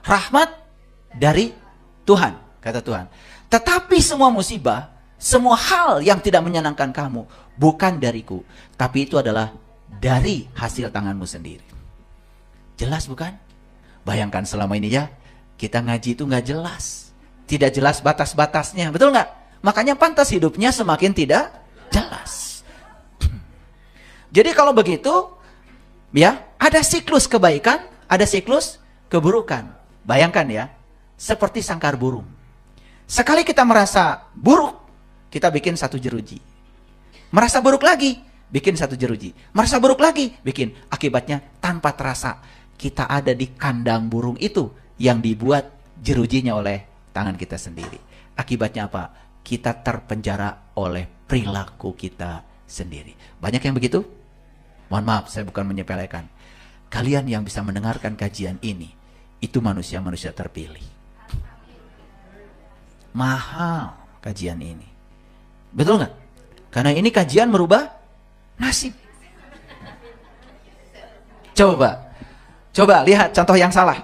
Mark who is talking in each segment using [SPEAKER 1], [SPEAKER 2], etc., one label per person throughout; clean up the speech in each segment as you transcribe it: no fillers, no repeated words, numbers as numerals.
[SPEAKER 1] rahmat dari Tuhan, kata Tuhan. Tetapi semua musibah, semua hal yang tidak menyenangkan kamu, bukan dariku, tapi itu adalah dari hasil tanganmu sendiri. Jelas bukan? Bayangkan selama ini ya, kita ngaji itu nggak jelas. Tidak jelas batas-batasnya, betul nggak? Makanya pantas hidupnya semakin tidak jelas. Jadi kalau begitu, ya, ada siklus kebaikan, ada siklus keburukan. Bayangkan ya, seperti sangkar burung. Sekali kita merasa buruk, kita bikin satu jeruji. Merasa buruk lagi, bikin satu jeruji. Merasa buruk lagi, bikin. Akibatnya tanpa terasa kita ada di kandang burung itu yang dibuat jerujinya oleh tangan kita sendiri. Akibatnya apa? Kita terpenjara oleh perilaku kita sendiri. Banyak yang begitu? Mohon maaf, saya bukan menyepelekan. Kalian yang bisa mendengarkan kajian ini, itu manusia-manusia terpilih. Mahal kajian ini. Betul nggak? Karena ini kajian merubah nasib. Coba lihat contoh yang salah.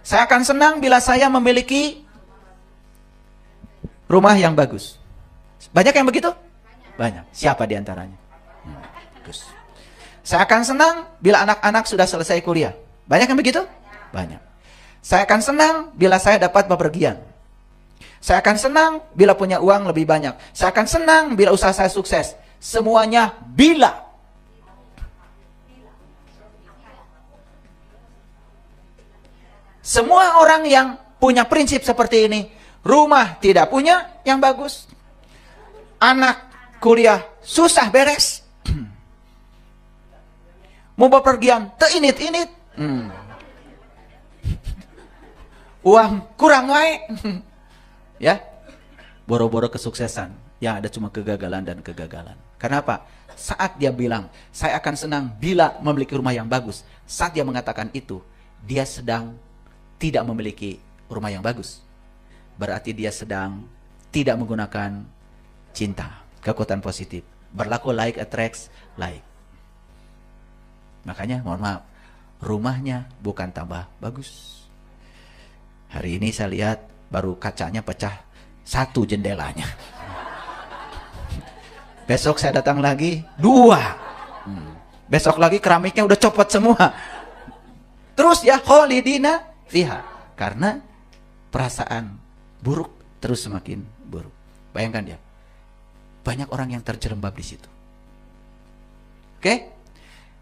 [SPEAKER 1] Saya akan senang bila saya memiliki rumah yang bagus. Banyak yang begitu? Banyak. Siapa di antaranya? Bagus. Saya akan senang bila anak-anak sudah selesai kuliah. Banyak yang begitu? Banyak. Saya akan senang bila saya dapat bepergian. Saya akan senang bila punya uang lebih banyak. Saya akan senang bila usaha saya sukses. Semuanya bila. Semua orang yang punya prinsip seperti ini, rumah tidak punya yang bagus, anak kuliah susah beres, mau bepergian teinit-init, uang kurang wae. Ya, boro-boro kesuksesan, yang ada cuma kegagalan dan kegagalan. Kenapa? Saat dia bilang, saya akan senang bila memiliki rumah yang bagus. Saat dia mengatakan itu, dia sedang tidak memiliki rumah yang bagus. Berarti dia sedang tidak menggunakan cinta, kekuatan positif. Berlaku like attracts like. Makanya, mohon maaf, rumahnya bukan tambah bagus. Hari ini saya lihat, baru kacanya pecah satu jendelanya. Besok saya datang lagi 2. Besok lagi keramiknya udah copot semua. Terus ya kholidina fiha. Karena perasaan buruk terus semakin buruk. Bayangkan ya, banyak orang yang terjerembab di situ. Oke?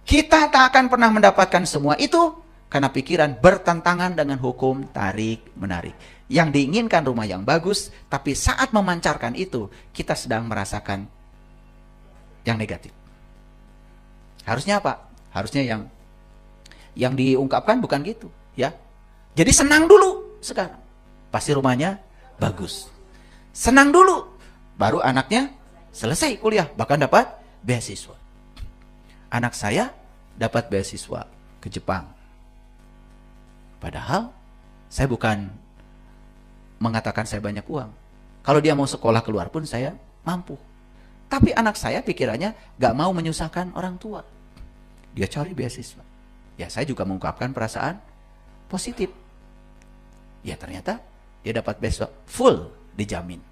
[SPEAKER 1] Kita tak akan pernah mendapatkan semua itu karena pikiran bertentangan dengan hukum tarik-menarik. Yang diinginkan rumah yang bagus, tapi saat memancarkan itu, kita sedang merasakan yang negatif. Harusnya apa? Harusnya yang diungkapkan bukan gitu, ya. Jadi senang dulu sekarang. Pasti rumahnya bagus. Senang dulu, baru anaknya selesai kuliah, bahkan dapat beasiswa. Anak saya dapat beasiswa ke Jepang. Padahal saya bukan mengatakan saya banyak uang. Kalau dia mau sekolah keluar pun saya mampu. Tapi anak saya pikirannya gak mau menyusahkan orang tua. Dia cari beasiswa. Ya, saya juga mengungkapkan perasaan positif. Ya, ternyata dia dapat beasiswa full dijamin.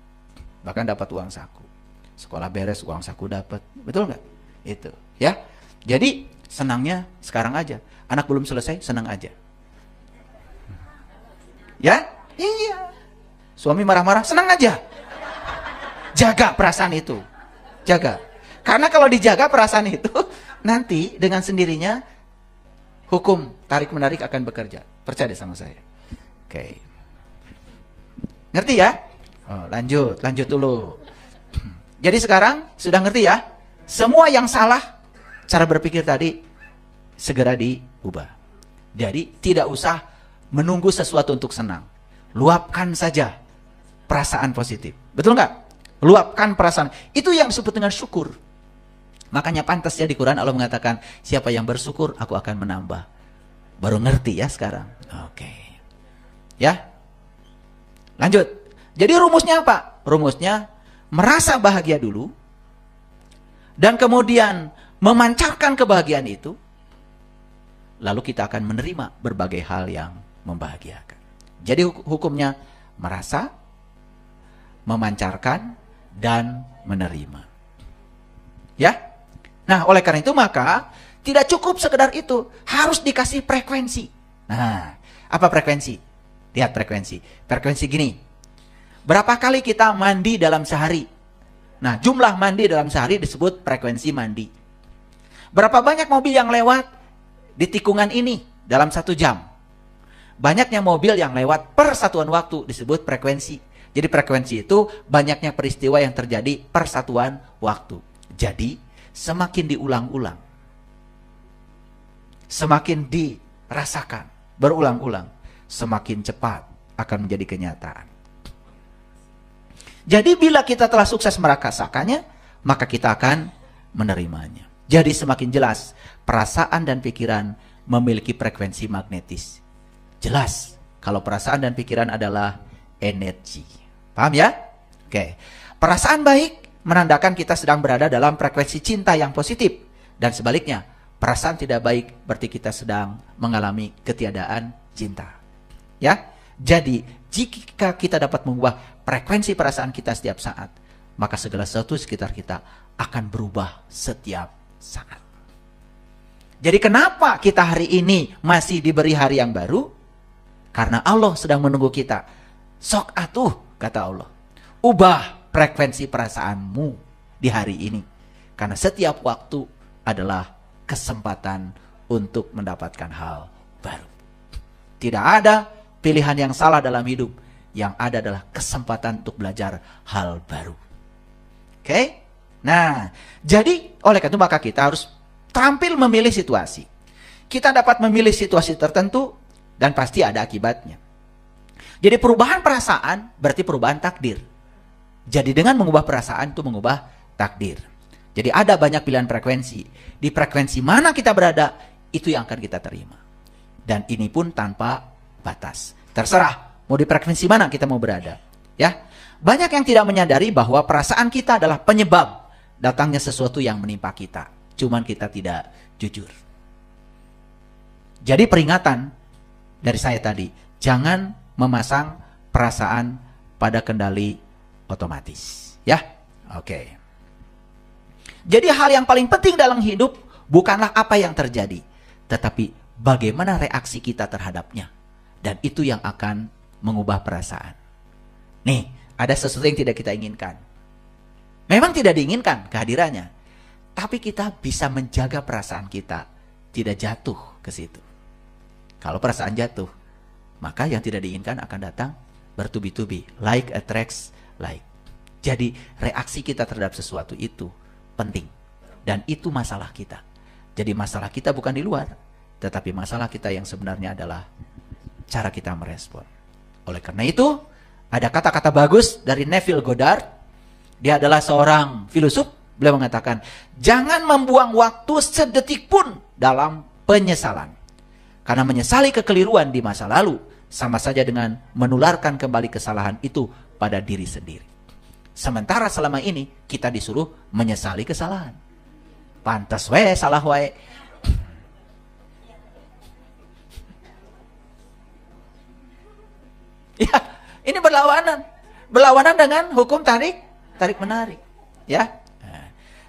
[SPEAKER 1] Bahkan dapat uang saku. Sekolah beres, uang saku dapat. Betul nggak? Itu, ya. Jadi senangnya sekarang aja. Anak belum selesai, senang aja. Ya? Iya. Suami marah-marah, senang aja. Jaga perasaan itu. Jaga. Karena kalau dijaga perasaan itu, nanti dengan sendirinya hukum tarik-menarik akan bekerja. Percaya deh sama saya. Oke. Ngerti ya? Oh, lanjut dulu. Jadi sekarang sudah ngerti ya? Semua yang salah cara berpikir tadi segera diubah. Jadi tidak usah menunggu sesuatu untuk senang. Luapkan saja perasaan positif. Betul nggak? Luapkan perasaan. Itu yang disebut dengan syukur. Makanya pantas ya di Quran Allah mengatakan, siapa yang bersyukur, aku akan menambah. Baru ngerti ya sekarang. Oke. Ya. Lanjut. Jadi rumusnya apa? Rumusnya merasa bahagia dulu. Dan kemudian memancarkan kebahagiaan itu. Lalu kita akan menerima berbagai hal yang membahagiakan. Jadi hukumnya merasa, memancarkan, dan menerima. Ya. Nah, oleh karena itu maka tidak cukup sekedar itu, harus dikasih frekuensi. Nah, apa frekuensi? Lihat frekuensi. Frekuensi gini. Berapa kali kita mandi dalam sehari? Nah, jumlah mandi dalam sehari disebut frekuensi mandi. Berapa banyak mobil yang lewat di tikungan ini dalam 1 jam? Banyaknya mobil yang lewat per satuan waktu disebut frekuensi. Jadi frekuensi itu banyaknya peristiwa yang terjadi per satuan waktu. Jadi semakin diulang-ulang, semakin dirasakan berulang-ulang, semakin cepat akan menjadi kenyataan. Jadi bila kita telah sukses merasakannya, maka kita akan menerimanya. Jadi semakin jelas perasaan dan pikiran memiliki frekuensi magnetis. Jelas kalau perasaan dan pikiran adalah energi. Paham ya? Oke. Perasaan baik menandakan kita sedang berada dalam frekuensi cinta yang positif. Dan sebaliknya, perasaan tidak baik berarti kita sedang mengalami ketiadaan cinta. Ya? Jadi, jika kita dapat mengubah frekuensi perasaan kita setiap saat, maka segala sesuatu sekitar kita akan berubah setiap saat. Jadi kenapa kita hari ini masih diberi hari yang baru? Karena Allah sedang menunggu kita. Sok atuh, kata Allah, ubah frekuensi perasaanmu di hari ini. Karena setiap waktu adalah kesempatan untuk mendapatkan hal baru. Tidak ada pilihan yang salah dalam hidup. Yang ada adalah kesempatan untuk belajar hal baru. Oke? Nah, jadi oleh karena itu maka kita harus tampil memilih situasi. Kita dapat memilih situasi tertentu dan pasti ada akibatnya. Jadi perubahan perasaan berarti perubahan takdir. Jadi dengan mengubah perasaan itu mengubah takdir. Jadi ada banyak pilihan frekuensi. Di frekuensi mana kita berada, itu yang akan kita terima. Dan ini pun tanpa batas. Terserah mau di frekuensi mana kita mau berada. Ya, banyak yang tidak menyadari bahwa perasaan kita adalah penyebab datangnya sesuatu yang menimpa kita. Cuman kita tidak jujur. Jadi peringatan dari saya tadi, jangan memasang perasaan pada kendali otomatis. Ya, oke. Jadi hal yang paling penting dalam hidup bukanlah apa yang terjadi, tetapi bagaimana reaksi kita terhadapnya. Dan itu yang akan mengubah perasaan. Nih, ada sesuatu yang tidak kita inginkan. Memang tidak diinginkan kehadirannya. Tapi kita bisa menjaga perasaan kita tidak jatuh ke situ. Kalau perasaan jatuh, maka yang tidak diinginkan akan datang bertubi-tubi. Like attracts like. Jadi reaksi kita terhadap sesuatu itu penting. Dan itu masalah kita. Jadi masalah kita bukan di luar. Tetapi masalah kita yang sebenarnya adalah cara kita merespon. Oleh karena itu, ada kata-kata bagus dari Neville Goddard. Dia adalah seorang filosof. Beliau mengatakan, jangan membuang waktu sedetik pun dalam penyesalan. Karena menyesali kekeliruan di masa lalu sama saja dengan menularkan kembali kesalahan itu pada diri sendiri. Sementara selama ini kita disuruh menyesali kesalahan. Pantas we, salah we. Ya, ini berlawanan. Berlawanan dengan hukum tarik menarik. Ya.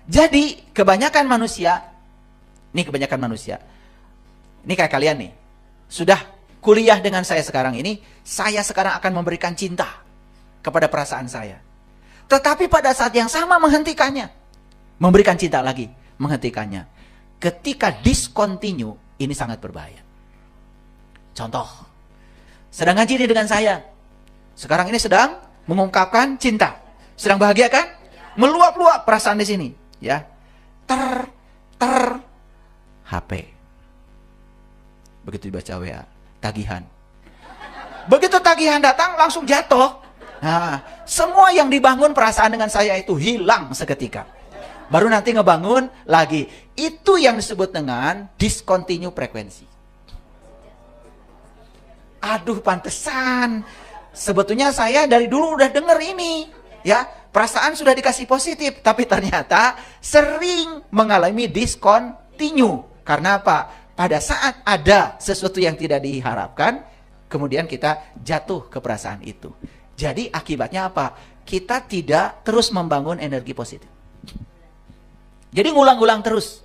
[SPEAKER 1] Jadi kebanyakan manusia, ini kayak kalian nih, sudah kuliah dengan saya sekarang ini, saya sekarang akan memberikan cinta kepada perasaan saya. Tetapi pada saat yang sama menghentikannya, memberikan cinta lagi, menghentikannya. Ketika discontinue, ini sangat berbahaya. Contoh, sedang ngaji dengan saya, sekarang ini sedang mengungkapkan cinta, sedang bahagia kan? Meluap-luap perasaan di sini. Ya, HP. Begitu dibaca WA, tagihan. Begitu tagihan datang langsung jatuh. Nah, semua yang dibangun perasaan dengan saya itu hilang seketika. Baru nanti ngebangun lagi. Itu yang disebut dengan discontinue frekuensi. Aduh, pantesan. Sebetulnya saya dari dulu udah denger ini, ya. Perasaan sudah dikasih positif, tapi ternyata sering mengalami discontinue. Karena apa? Pada saat ada sesuatu yang tidak diharapkan, kemudian kita jatuh ke perasaan itu. Jadi akibatnya apa? Kita tidak terus membangun energi positif. Jadi ngulang-ngulang terus.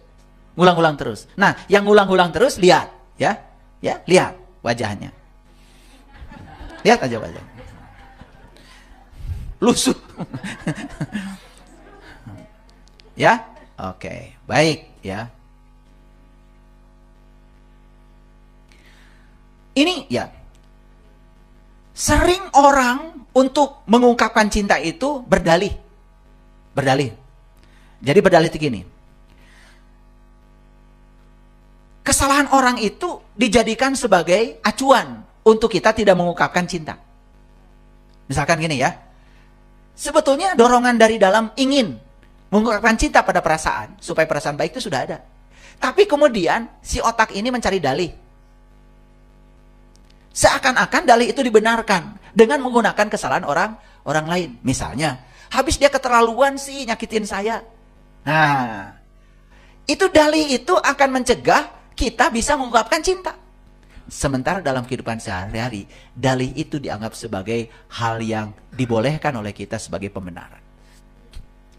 [SPEAKER 1] Ngulang-ngulang terus. Nah, yang ngulang-ngulang terus lihat, ya. Ya, lihat wajahnya. Lihat aja wajahnya. Lusuh. Ya? Oke, baik ya. Ini ya. Sering orang untuk mengungkapkan cinta itu berdalih. Berdalih. Jadi berdalih itu gini. Kesalahan orang itu dijadikan sebagai acuan untuk kita tidak mengungkapkan cinta. Misalkan gini ya. Sebetulnya dorongan dari dalam ingin mengungkapkan cinta pada perasaan, supaya perasaan baik itu sudah ada. Tapi kemudian si otak ini mencari dalih. Seakan-akan dalih itu dibenarkan dengan menggunakan kesalahan orang lain. Misalnya, habis dia keterlaluan sih nyakitin saya. Nah, itu dalih itu akan mencegah kita bisa mengungkapkan cinta. Sementara dalam kehidupan sehari-hari, dalih itu dianggap sebagai hal yang dibolehkan oleh kita sebagai pembenaran.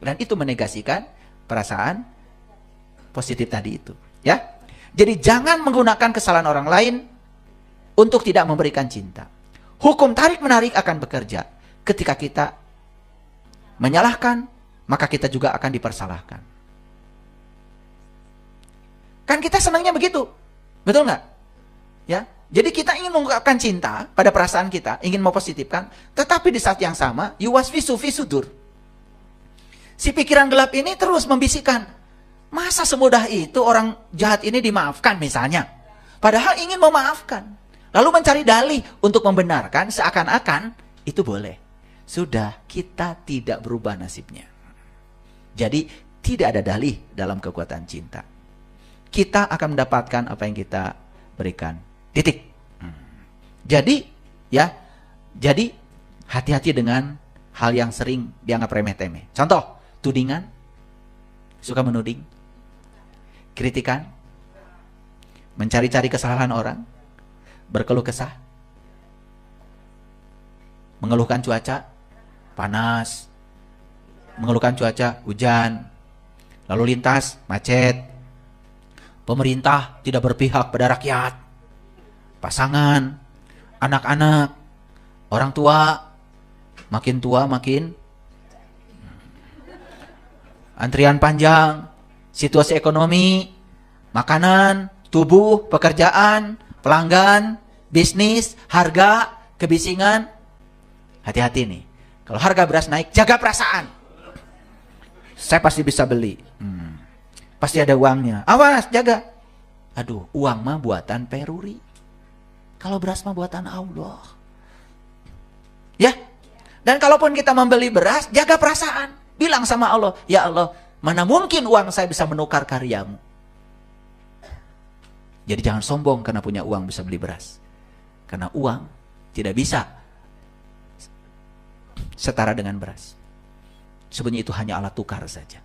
[SPEAKER 1] Dan itu menegasikan perasaan positif tadi itu. Ya, jadi jangan menggunakan kesalahan orang lain untuk tidak memberikan cinta. Hukum tarik-menarik akan bekerja. Ketika kita menyalahkan, maka kita juga akan dipersalahkan. Kan kita senangnya begitu. Betul nggak? Ya, jadi kita ingin mengungkapkan cinta pada perasaan kita, ingin mempositifkan, tetapi di saat yang sama, yuwaswisu fi sudur. Si pikiran gelap ini terus membisikkan, masa semudah itu orang jahat ini dimaafkan misalnya. Padahal ingin memaafkan. Lalu mencari dalih untuk membenarkan seakan-akan itu boleh. Sudah, kita tidak berubah nasibnya. Jadi tidak ada dalih dalam kekuatan cinta. Kita akan mendapatkan apa yang kita berikan. Titik. Jadi, ya, jadi hati-hati dengan hal yang sering dianggap remeh-temeh. Contoh, tudingan, suka menuding, kritikan, mencari-cari kesalahan orang, berkeluh kesah, mengeluhkan cuaca panas, mengeluhkan cuaca hujan, lalu lintas macet, pemerintah tidak berpihak pada rakyat, pasangan, anak-anak, orang tua makin antrian panjang, situasi ekonomi, makanan, tubuh, pekerjaan, pelanggan, bisnis, harga, kebisingan. Hati-hati nih. Kalau harga beras naik, jaga perasaan. Saya pasti bisa beli. Pasti ada uangnya. Awas, jaga. Aduh, uang mah buatan peruri. Kalau beras mah buatan Allah. Ya. Dan kalaupun kita membeli beras, jaga perasaan. Bilang sama Allah, ya Allah, mana mungkin uang saya bisa menukar karyamu. Jadi jangan sombong karena punya uang bisa beli beras. Karena uang tidak bisa setara dengan beras. Sebenarnya itu hanya alat tukar saja.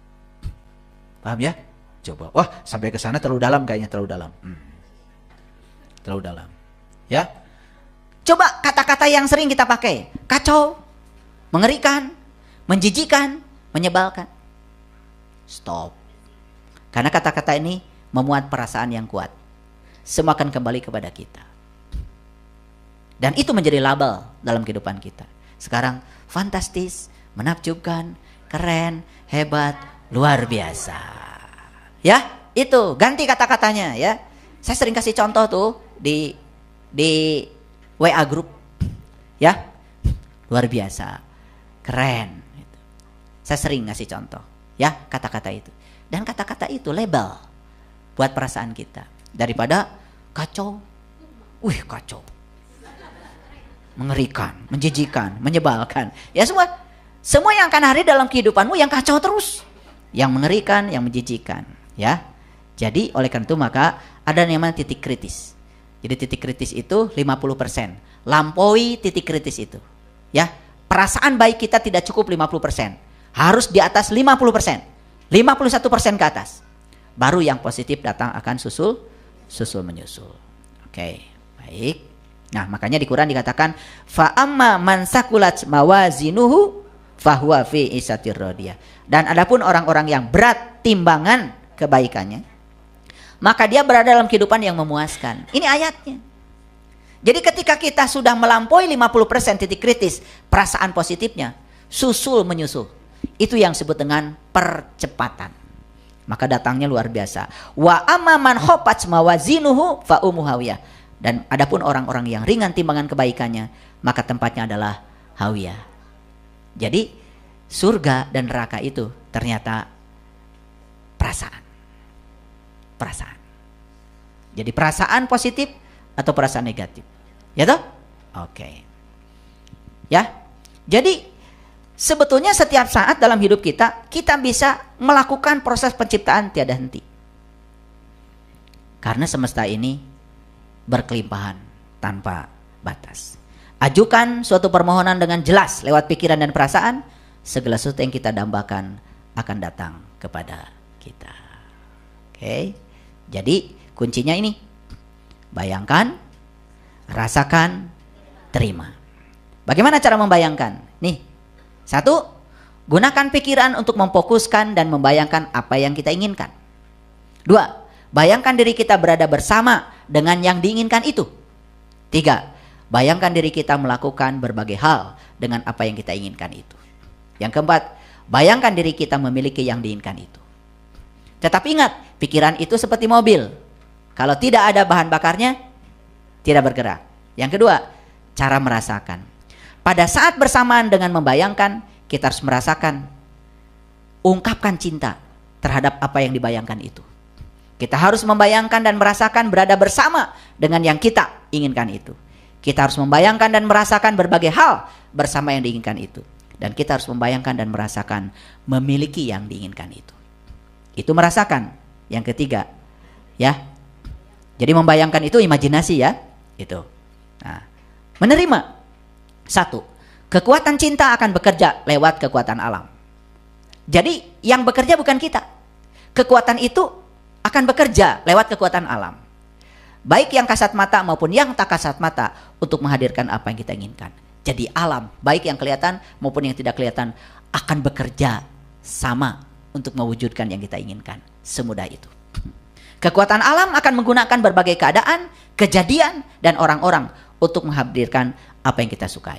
[SPEAKER 1] Paham ya? Coba. Wah, sampai ke sana terlalu dalam kayaknya, terlalu dalam. Terlalu dalam. Ya.
[SPEAKER 2] Coba kata-kata yang sering kita pakai. Kacau, mengerikan, menjijikan, menyebalkan. Stop. Karena kata-kata ini memuat perasaan yang kuat. Semua akan kembali kepada kita. Dan itu menjadi label dalam kehidupan kita. Sekarang fantastis, menakjubkan, keren, hebat, luar biasa. Ya, itu ganti kata-katanya ya. Saya sering kasih contoh tuh di WA group. Ya. Luar biasa. Keren. Saya sering ngasih contoh ya kata-kata itu. Dan kata-kata itu label buat perasaan kita. Daripada kacau. Wih, kacau. Mengerikan, menjijikan, menyebalkan. Ya semua yang akan hari dalam kehidupanmu yang kacau terus. Yang mengerikan, yang menjijikan. Ya. Jadi oleh karena itu maka ada yang namanya titik kritis. Jadi titik kritis itu 50%. Lampaui titik kritis itu. Ya. Perasaan baik kita tidak cukup 50%. Harus di atas 50%. 51% ke atas. Baru yang positif datang akan susul menyusul. Oke, baik. Nah, makanya di Quran dikatakan fa amma man sakulat mawazinuhu fahuwa fi isatir radiyah. Dan adapun orang-orang yang berat timbangan kebaikannya, maka dia berada dalam kehidupan yang memuaskan. Ini ayatnya. Jadi ketika kita sudah melampaui 50% titik kritis perasaan positifnya, susul menyusul. Itu yang disebut dengan percepatan. Maka datangnya luar biasa. Wa amma man khafat mawazinuhu fa ummuhu hawiyah. Dan adapun orang-orang yang ringan timbangan kebaikannya, maka tempatnya adalah hawiyah. Jadi surga dan neraka itu ternyata perasaan. Perasaan. Jadi perasaan positif atau perasaan negatif. Ya toh? Oke. Ya. Jadi sebetulnya setiap saat dalam hidup kita bisa melakukan proses penciptaan tiada henti. Karena semesta ini berkelimpahan tanpa batas. Ajukan suatu permohonan dengan jelas lewat pikiran dan perasaan, segala sesuatu yang kita dambakan akan datang kepada kita. Oke. Jadi kuncinya ini. Bayangkan, rasakan, terima. Bagaimana cara membayangkan? Nih. 1, gunakan pikiran untuk memfokuskan dan membayangkan apa yang kita inginkan. 2, bayangkan diri kita berada bersama dengan yang diinginkan itu. 3, bayangkan diri kita melakukan berbagai hal dengan apa yang kita inginkan itu. Yang keempat, bayangkan diri kita memiliki yang diinginkan itu. Tetapi ingat, pikiran itu seperti mobil. Kalau tidak ada bahan bakarnya, tidak bergerak. Yang kedua, cara merasakan. Pada saat bersamaan dengan membayangkan, kita harus merasakan, ungkapkan cinta terhadap apa yang dibayangkan itu. Kita harus membayangkan dan merasakan berada bersama dengan yang kita inginkan itu. Kita harus membayangkan dan merasakan berbagai hal bersama yang diinginkan itu. Dan kita harus membayangkan dan merasakan memiliki yang diinginkan itu. Itu merasakan. Yang ketiga, ya. Jadi membayangkan itu imajinasi ya. Itu. Nah, menerima. 1, kekuatan cinta akan bekerja lewat kekuatan alam. Jadi yang bekerja bukan kita. Kekuatan itu akan bekerja lewat kekuatan alam. Baik yang kasat mata maupun yang tak kasat mata untuk menghadirkan apa yang kita inginkan. Jadi alam, baik yang kelihatan maupun yang tidak kelihatan, akan bekerja sama untuk mewujudkan yang kita inginkan. Semudah itu. Kekuatan alam akan menggunakan berbagai keadaan, kejadian, dan orang-orang untuk menghadirkan apa yang kita sukai.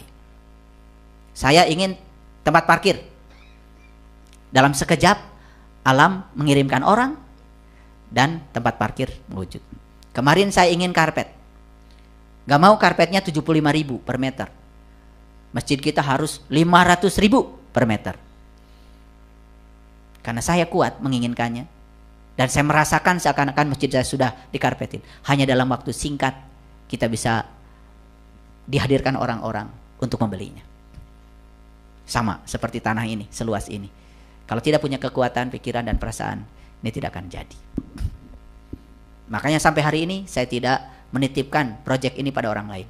[SPEAKER 2] Saya ingin tempat parkir. Dalam sekejap, alam mengirimkan orang dan tempat parkir mewujud. Kemarin saya ingin karpet. Gak mau karpetnya 75.000 per meter. Masjid kita harus 500.000 per meter. Karena saya kuat menginginkannya. Dan saya merasakan seakan-akan masjid saya sudah dikarpetin. Hanya dalam waktu singkat kita bisa dihadirkan orang-orang untuk membelinya. Sama seperti tanah ini, seluas ini. Kalau tidak punya kekuatan, pikiran, dan perasaan, ini tidak akan jadi. Makanya sampai hari ini saya tidak menitipkan proyek ini pada orang lain.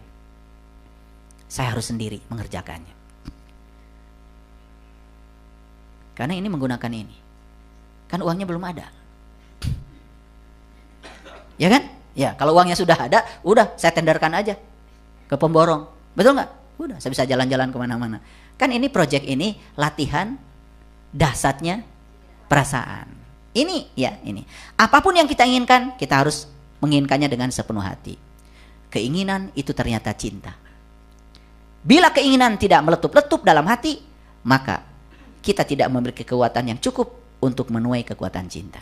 [SPEAKER 2] Saya harus sendiri mengerjakannya. Karena ini menggunakan ini. Kan uangnya belum ada. Ya kan? Ya, kalau uangnya sudah ada, udah saya tenderkan aja ke pemborong. Betul nggak? Udah, saya bisa jalan-jalan kemana-mana. Kan ini proyek ini latihan dahsyatnya perasaan. Ini ya, ini. Apapun yang kita inginkan, kita harus menginginkannya dengan sepenuh hati. Keinginan itu ternyata cinta. Bila keinginan tidak meletup-letup dalam hati, maka kita tidak memiliki kekuatan yang cukup untuk menuai kekuatan cinta.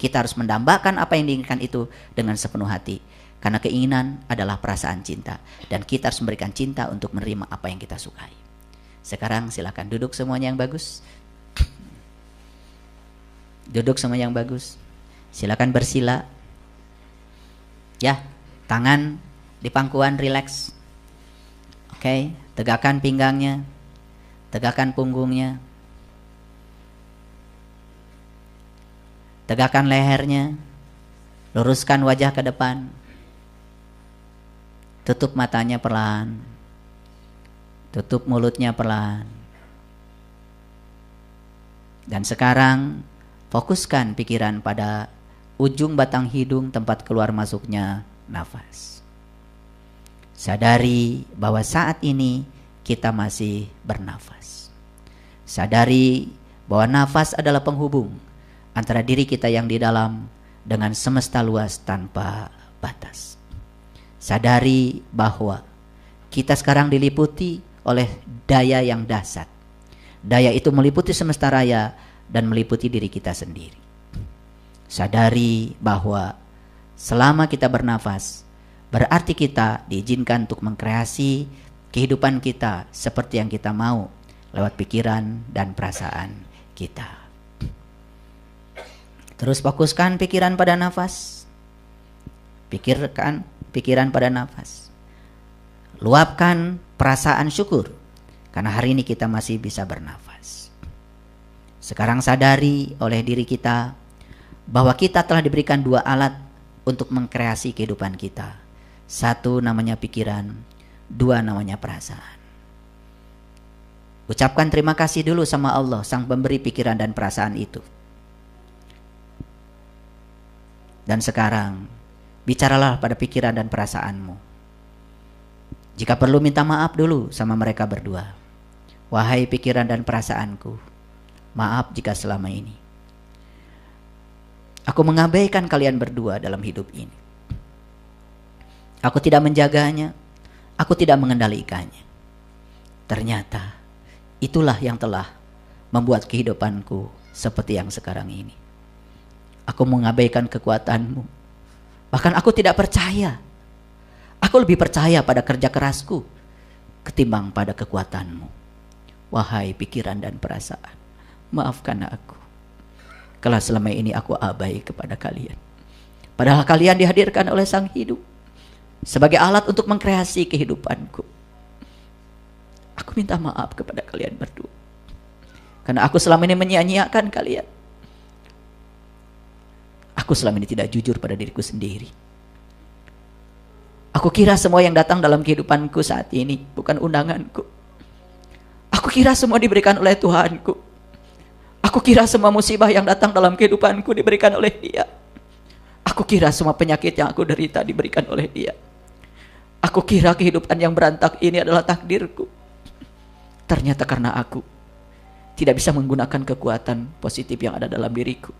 [SPEAKER 2] Kita harus mendambakan apa yang diinginkan itu dengan sepenuh hati. Karena keinginan adalah perasaan cinta. Dan kita harus memberikan cinta untuk menerima apa yang kita sukai. Sekarang silakan duduk semuanya yang bagus. Duduk semua yang bagus. Silakan bersila. Ya, tangan di pangkuan rileks. Oke, tegakkan pinggangnya. Tegakkan punggungnya. Tegakkan lehernya. Luruskan wajah ke depan. Tutup matanya perlahan. Tutup mulutnya perlahan. Dan sekarang fokuskan pikiran pada ujung batang hidung tempat keluar masuknya nafas. Sadari bahwa saat ini kita masih bernafas. Sadari bahwa nafas adalah penghubung antara diri kita yang di dalam dengan semesta luas tanpa batas. Sadari bahwa kita sekarang diliputi oleh daya yang dahsyat. Daya itu meliputi semesta raya dan meliputi diri kita sendiri. Sadari bahwa selama kita bernafas, berarti kita diizinkan untuk mengkreasi kehidupan kita seperti yang kita mau lewat pikiran dan perasaan kita. Terus fokuskan pikiran pada nafas. Pikirkan pikiran pada nafas. Luapkan perasaan syukur karena hari ini kita masih bisa bernafas. Sekarang sadari oleh diri kita bahwa kita telah diberikan 2 alat untuk mengkreasi kehidupan kita. 1 namanya pikiran, 2 namanya perasaan. Ucapkan terima kasih dulu sama Allah, sang pemberi pikiran dan perasaan itu. Dan sekarang, bicaralah pada pikiran dan perasaanmu. Jika perlu minta maaf dulu sama mereka berdua. Wahai pikiran dan perasaanku, maaf jika selama ini aku mengabaikan kalian berdua dalam hidup ini. Aku tidak menjaganya, aku tidak mengendalikannya. Ternyata itulah yang telah membuat kehidupanku seperti yang sekarang ini. Aku mengabaikan kekuatanmu. Bahkan aku tidak percaya. Aku lebih percaya pada kerja kerasku ketimbang pada kekuatanmu. Wahai pikiran dan perasaan, maafkan aku kalau selama ini aku abai kepada kalian. Padahal kalian dihadirkan oleh Sang Hidup sebagai alat untuk mengkreasi kehidupanku. Aku minta maaf kepada kalian berdua. Karena aku selama ini menyia-nyiakan kalian. Aku selama ini tidak jujur pada diriku sendiri. Aku kira semua yang datang dalam kehidupanku saat ini bukan undanganku. Aku kira semua diberikan oleh Tuhanku. Aku kira semua musibah yang datang dalam kehidupanku diberikan oleh Dia. Aku kira semua penyakit yang aku derita diberikan oleh Dia. Aku kira kehidupan yang berantak ini adalah takdirku. Ternyata karena aku tidak bisa menggunakan kekuatan positif yang ada dalam diriku.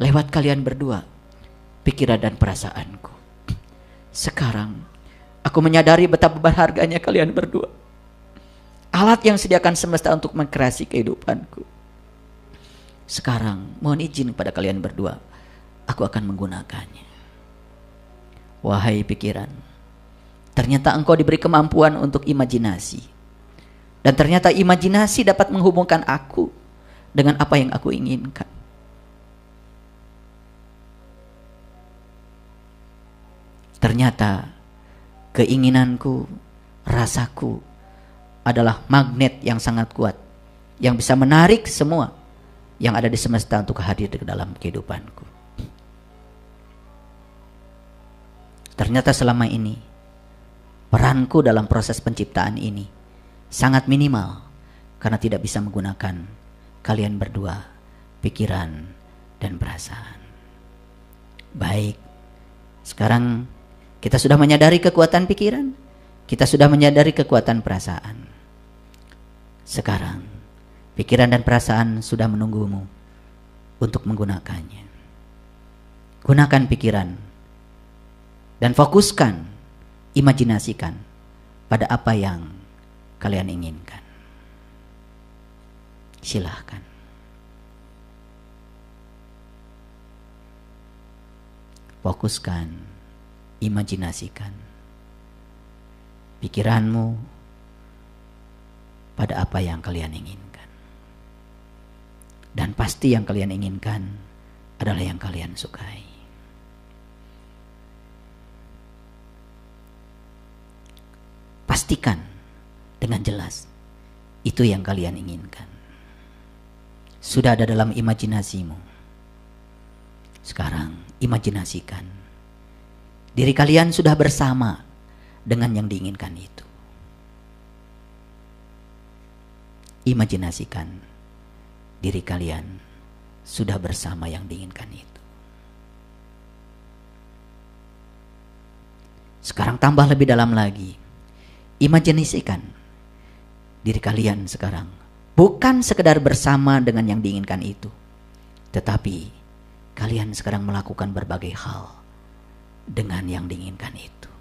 [SPEAKER 2] Lewat kalian berdua, pikiran dan perasaanku. Sekarang, aku menyadari betapa berharganya kalian berdua. Alat yang sediakan semesta untuk mengkreasi kehidupanku. Sekarang, mohon izin kepada kalian berdua, aku akan menggunakannya. Wahai pikiran, ternyata engkau diberi kemampuan untuk imajinasi. Dan ternyata imajinasi dapat menghubungkan aku dengan apa yang aku inginkan. Ternyata keinginanku, rasaku adalah magnet yang sangat kuat yang bisa menarik semua yang ada di semesta untuk hadir di dalam kehidupanku. Ternyata selama ini peranku dalam proses penciptaan ini sangat minimal karena tidak bisa menggunakan kalian berdua, pikiran dan perasaan. Baik, sekarang kita sudah menyadari kekuatan pikiran, kita sudah menyadari kekuatan perasaan. Sekarang pikiran dan perasaan sudah menunggumu untuk menggunakannya. Gunakan pikiran dan fokuskan, imajinasikan pada apa yang kalian inginkan. Silahkan. Fokuskan, imajinasikan pikiranmu pada apa yang kalian inginkan. Dan pasti yang kalian inginkan adalah yang kalian sukai. Pastikan dengan jelas itu yang kalian inginkan. Sudah ada dalam imajinasimu. Sekarang imajinasikan diri kalian sudah bersama dengan yang diinginkan itu. Imajinasikan diri kalian sudah bersama yang diinginkan itu. Sekarang tambah lebih dalam lagi. Imajinasikan diri kalian sekarang. Bukan sekedar bersama dengan yang diinginkan itu. Tetapi kalian sekarang melakukan berbagai hal dengan yang diinginkan itu.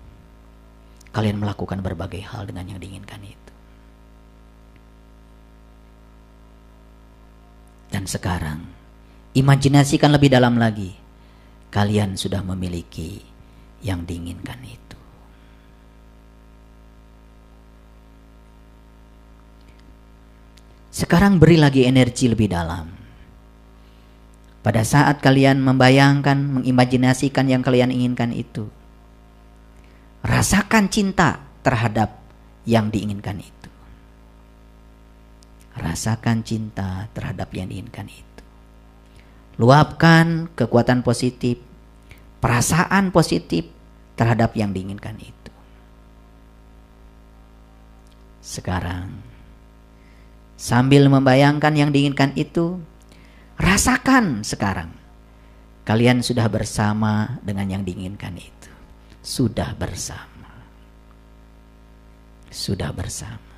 [SPEAKER 2] Kalian melakukan berbagai hal dengan yang diinginkan itu. Dan sekarang, imajinasikan lebih dalam lagi. Kalian sudah memiliki yang diinginkan itu. Sekarang beri lagi energi lebih dalam. Pada saat kalian membayangkan, mengimajinasikan yang kalian inginkan itu, rasakan cinta terhadap yang diinginkan itu. Rasakan cinta terhadap yang diinginkan itu. Luapkan kekuatan positif, perasaan positif terhadap yang diinginkan itu. Sekarang, sambil membayangkan yang diinginkan itu, rasakan sekarang kalian sudah bersama dengan yang diinginkan itu. Sudah bersama. Sudah bersama.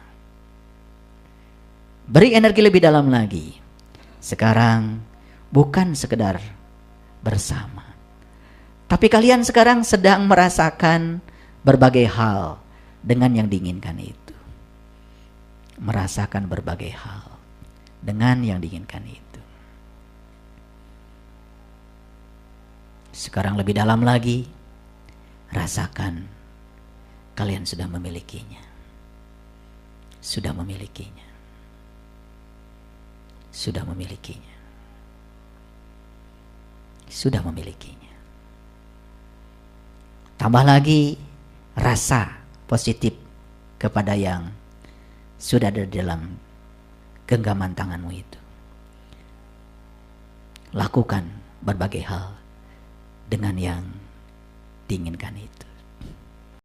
[SPEAKER 2] Beri energi lebih dalam lagi. Sekarang bukan sekedar bersama, tapi kalian sekarang sedang merasakan berbagai hal dengan yang diinginkan itu. Merasakan berbagai hal dengan yang diinginkan itu. Sekarang lebih dalam lagi, rasakan kalian sudah memilikinya. Sudah memilikinya. Sudah memilikinya. Sudah memilikinya. Tambah lagi rasa positif kepada yang sudah ada di dalam genggaman tanganmu itu. Lakukan berbagai hal dengan yang diinginkan itu.